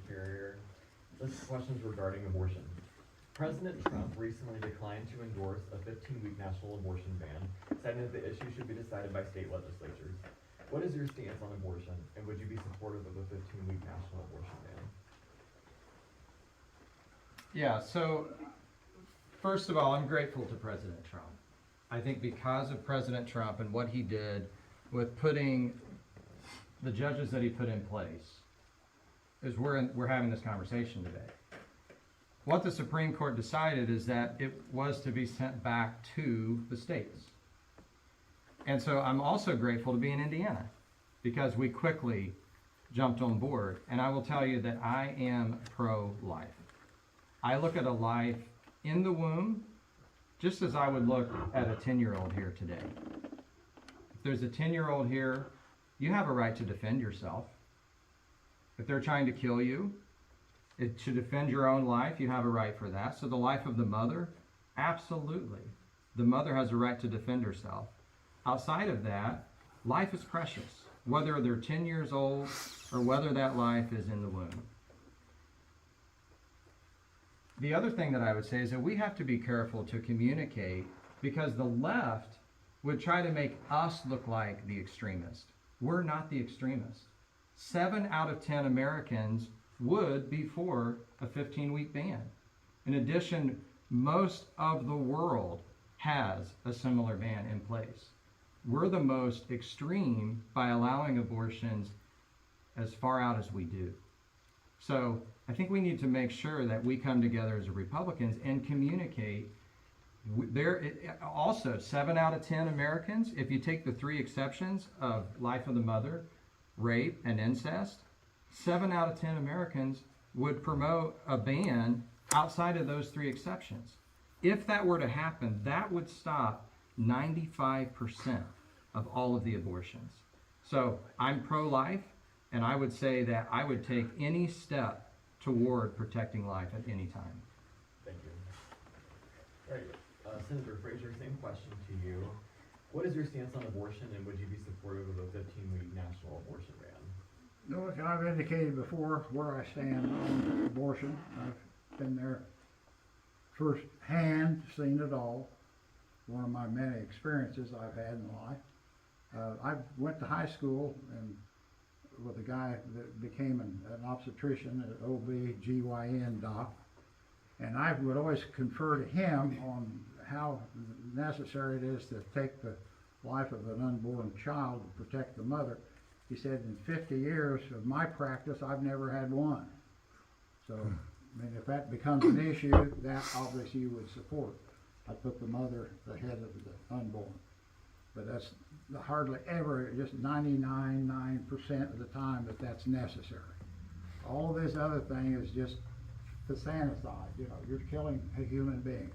Carrier. This question is regarding abortion. President Trump recently declined to endorse a 15-week national abortion ban, citing that the issue should be decided by state legislatures. What is your stance on abortion, and would you be supportive of a 15-week national abortion ban? Yeah, so first of all, I'm grateful to President Trump. I think because of President Trump and what he did with putting the judges that he put in place, is we're having this conversation today. What the Supreme Court decided is that it was to be sent back to the states. And so I'm also grateful to be in Indiana because we quickly jumped on board. And I will tell you that I am pro-life. I look at a life in the womb just as I would look at a 10-year-old here today. If there's a 10-year-old here, you have a right to defend yourself. If they're trying to kill you, to defend your own life, you have a right for that. So the life of the mother, absolutely. The mother has a right to defend herself. Outside of that, life is precious, whether they're 10 years old or whether that life is in the womb. The other thing that I would say is that we have to be careful to communicate because the left would try to make us look like the extremist. We're not the extremist. 7 out of 10 Americans would be for a 15-week ban. In addition, most of the world has a similar ban in place. We're the most extreme by allowing abortions as far out as we do. So I think we need to make sure that we come together as Republicans and communicate. Also, 7 out of 10 Americans, if you take the 3 exceptions of life of the mother, rape, and incest, 7 out of 10 Americans would promote a ban outside of those 3 exceptions. If that were to happen, that would stop 95% of all of the abortions. So I'm pro-life, and I would say that I would take any step toward protecting life at any time. Thank you. All right, Senator Frazier, same question to you. What is your stance on abortion, and would you be supportive of a 15-week national abortion ban? Look, I've indicated before where I stand on abortion. I've been there firsthand, seen it all. One of my many experiences I've had in life. I went to high school and with a guy that became an obstetrician at OB-GYN doc, and I would always confer to him on how necessary it is to take the life of an unborn child to protect the mother. He said, in 50 years of my practice, I've never had one. So, I mean, if that becomes an issue, that obviously you would support. I put the mother ahead of the unborn. But that's hardly ever, just 99.9% of the time that that's necessary. All this other thing is just fantasized. You know, you're killing a human being.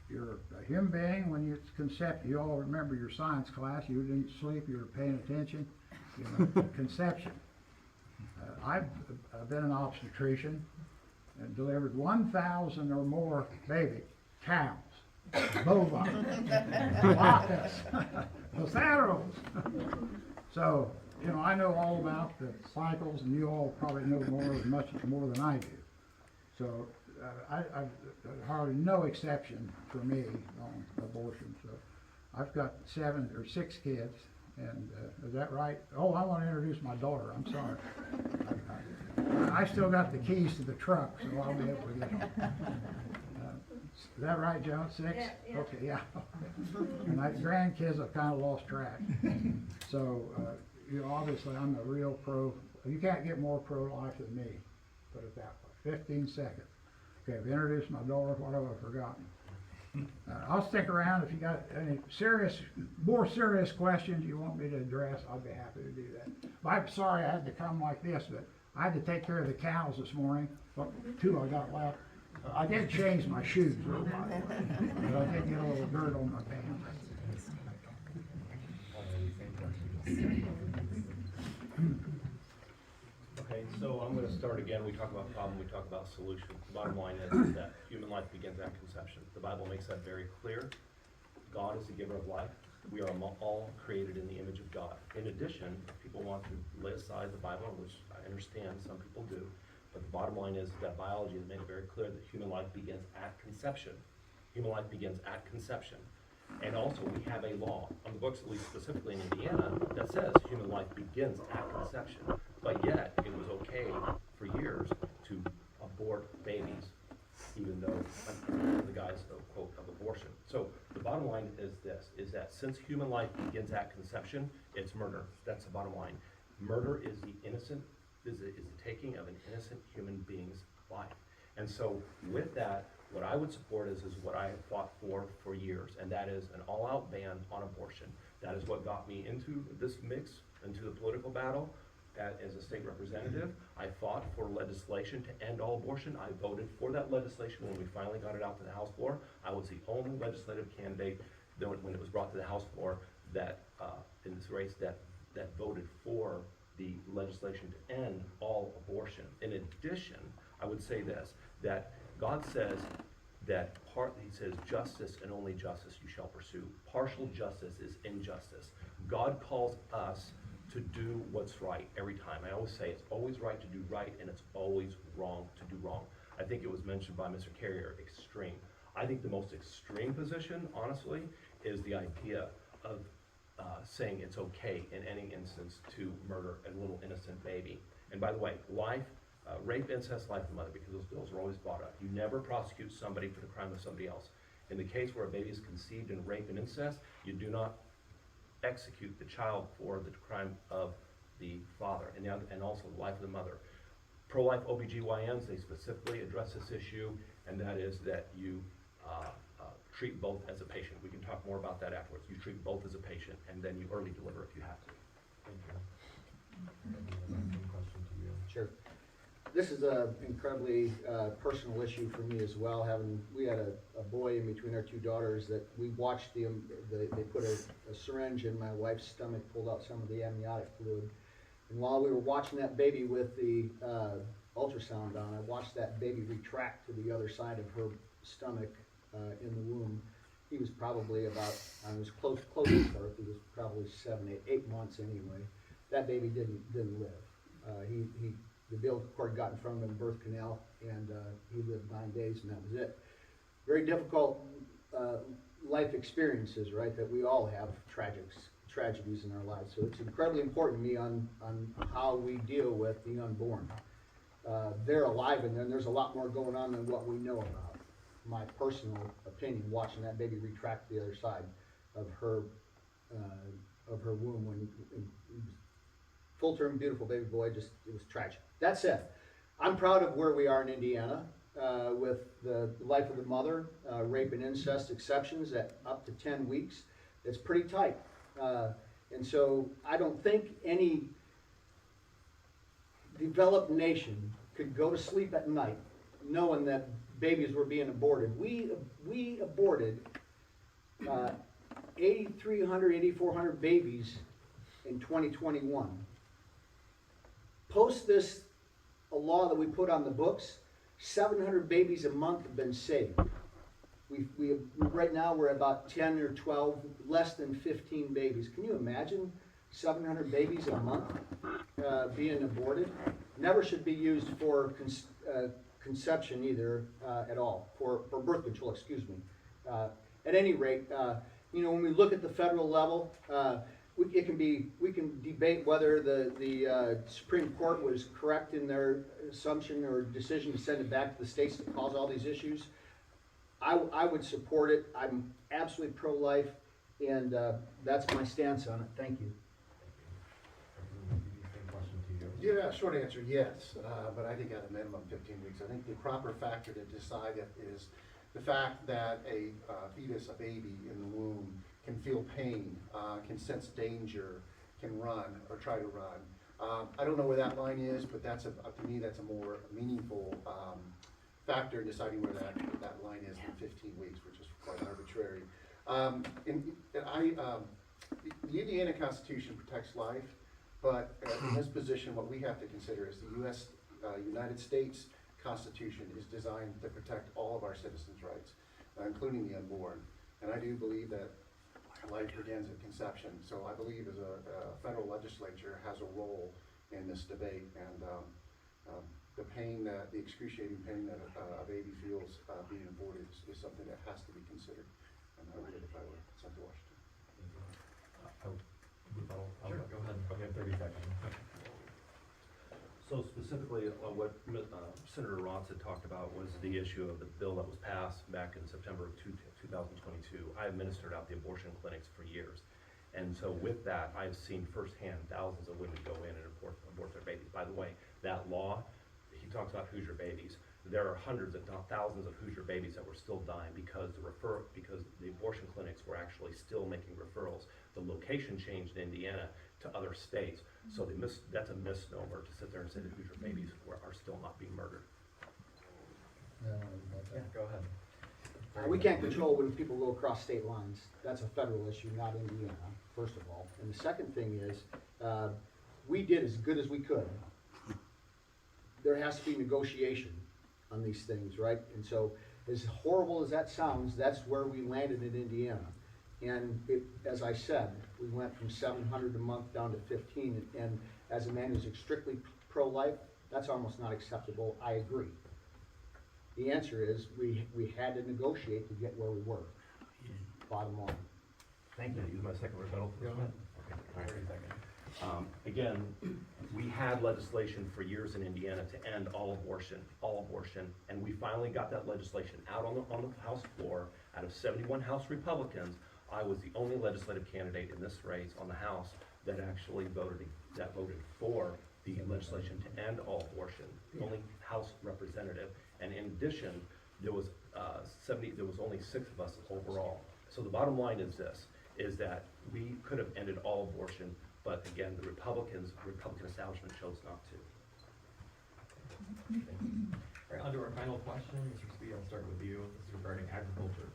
You're a human being when it's conception. You all remember your science class. You didn't sleep. You were paying attention. You know, conception. I've been an obstetrician and delivered 1,000 or more baby cows, bovine, vacas, placeros. So, you know, I know all about the cycles, and you all probably know much more than I do. So, I've hardly no exception for me on abortion. So, I've got 7 or 6 kids, and is that right? Oh, I want to introduce my daughter. I'm sorry. I still got the keys to the truck, so I'll be able to get home. Is that right, Joan? 6? Yeah. Okay, yeah. And my grandkids, I've kind of lost track. So, you know, obviously, I'm a real pro. You can't get more pro-life than me, put it that way. 15 seconds. Okay, I've introduced my daughter. What have I forgotten? I'll stick around if you got any more serious questions you want me to address. I'll be happy to do that. But I'm sorry I had to come like this, but I had to take care of the cows this morning. Well, 2 I got left. I did change my shoes, by the way, but I did get a little dirt on my pants. Okay, so I'm going to start again. We talk about problem, we talk about solution. The bottom line is that human life begins at conception. The Bible makes that very clear. God is the giver of life. We are all created in the image of God. In addition, if people want to lay aside the Bible, which I understand some people do, But the bottom line is that biology has made it very clear that human life begins at conception. Human life begins at conception. And also, we have a law on the books, at least specifically in Indiana, that says human life begins at conception. But yet, it was okay for years to abort babies, even though under the guise of, quote, of abortion. So the bottom line is this, is that since human life begins at conception, it's murder. That's the bottom line. Murder is the taking of an innocent human being's life. And so with that, what I would support is what I have fought for years, and that is an all-out ban on abortion. That is what got me into this mix, into the political battle. As a state representative, I fought for legislation to end all abortion. I voted for that legislation when we finally got it out to the House floor. I was the only legislative candidate when it was brought to the House floor that in this race that voted for the legislation to end all abortion. In addition, I would say this, that God says that he says justice and only justice you shall pursue. Partial justice is injustice. God calls us to do what's right every time. I always say it's always right to do right, and it's always wrong to do wrong. I think it was mentioned by Mr. Carrier, extreme. I think the most extreme position, honestly, is the idea of saying it's okay in any instance to murder a little innocent baby. And by the way, life, rape, incest, life of the mother, because those bills are always brought up. You never prosecute somebody for the crime of somebody else. In the case where a baby is conceived in rape and incest, you do not execute the child for the crime of the father and also the life of the mother. Pro-life OBGYNs, they specifically address this issue, and that is that you treat both as a patient. We can talk more about that afterwards. You treat both as a patient, and then you early deliver if you have to. Thank you. Same question to you. Sure. This is an incredibly personal issue for me as well. We had a boy in between our two daughters that we watched they put a syringe in my wife's stomach, pulled out some of the amniotic fluid. And while we were watching that baby with the ultrasound on, I watched that baby retract to the other side of her stomach in the womb. He was probably about, I was close to birth. He was probably 8 months anyway. That baby didn't live. The umbilical cord got in front of him in the birth canal, and he lived 9 days, and that was it. Very difficult life experiences, right, that we all have tragedies in our lives. So it's incredibly important to me on how we deal with the unborn. They're alive, and then there's a lot more going on than what we know about. My personal opinion, watching that baby retract to the other side of her womb when full-term, beautiful baby boy, it was tragic. That said, I'm proud of where we are in Indiana with the life of the mother, rape and incest exceptions at up to 10 weeks. It's pretty tight. And so I don't think any developed nation could go to sleep at night knowing that babies were being aborted. We aborted 8,300, 8,400 babies in 2021. Post this, a law that we put on the books, 700 babies a month have been saved. We right now we're about 10 or 12, less than 15 babies. Can you imagine 700 babies a month being aborted? Never should be used for conception either at all, for birth control, excuse me. At any rate, when we look at the federal level, we can debate whether the Supreme Court was correct in their assumption or decision to send it back to the states to cause all these issues. I would support it. I'm absolutely pro-life, and that's my stance on it. Thank you. Same question to you. Yeah, short answer, yes, but I think at a minimum 15 weeks. I think the proper factor to decide it is the fact that a fetus, a baby in the womb, can feel pain, can sense danger, can run or try to run. I don't know where that line is, but to me that's a more meaningful factor in deciding where that line is than 15 weeks, which is quite arbitrary. The Indiana Constitution protects life, but in this position, what we have to consider is the United States Constitution is designed to protect all of our citizens' rights, including the unborn. And I do believe that life begins at conception. So I believe as a federal legislature has a role in this debate. And The pain that, the excruciating pain that a baby feels being aborted is something that has to be considered. And I would if I were sent to Washington. Sure, go ahead, we have 30 seconds. So specifically, what Senator Ross had talked about was the issue of the bill that was passed back in September of 2022. I administered out the abortion clinics for years. And so with that, I've seen firsthand thousands of women go in and abort their babies. By the way, that law, he talks about Hoosier babies. There are hundreds, if not thousands, of Hoosier babies that were still dying because the abortion clinics were actually still making referrals. The location changed in Indiana to other states, so that's a misnomer to sit there and say that Hoosier babies are still not being murdered. Yeah, go ahead. We can't control when people go across state lines. That's a federal issue, not Indiana, first of all. And the second thing is, we did as good as we could. There has to be negotiation on these things, right? And so, as horrible as that sounds, that's where we landed in Indiana. And as I said, we went from 700 a month down to 15, and as a man who's strictly pro-life, that's almost not acceptable. I agree. The answer is, we had to negotiate to get where we were, bottom line. Thank you. Use my second rebuttal. Go ahead. Okay, all right. 30 seconds. Again, we had legislation for years in Indiana to end all abortion, and we finally got that legislation out on the House floor. Out of 71 House Republicans, I was the only legislative candidate in this race on the House that actually voted for the legislation to end all abortion, the only House representative. And in addition, there was only 6 of us overall. So the bottom line is this, is that we could have ended all abortion, but again, the Republican establishment chose not to. All right, on to our final question. Mr. Speed, I'll start with you. This is regarding agriculture.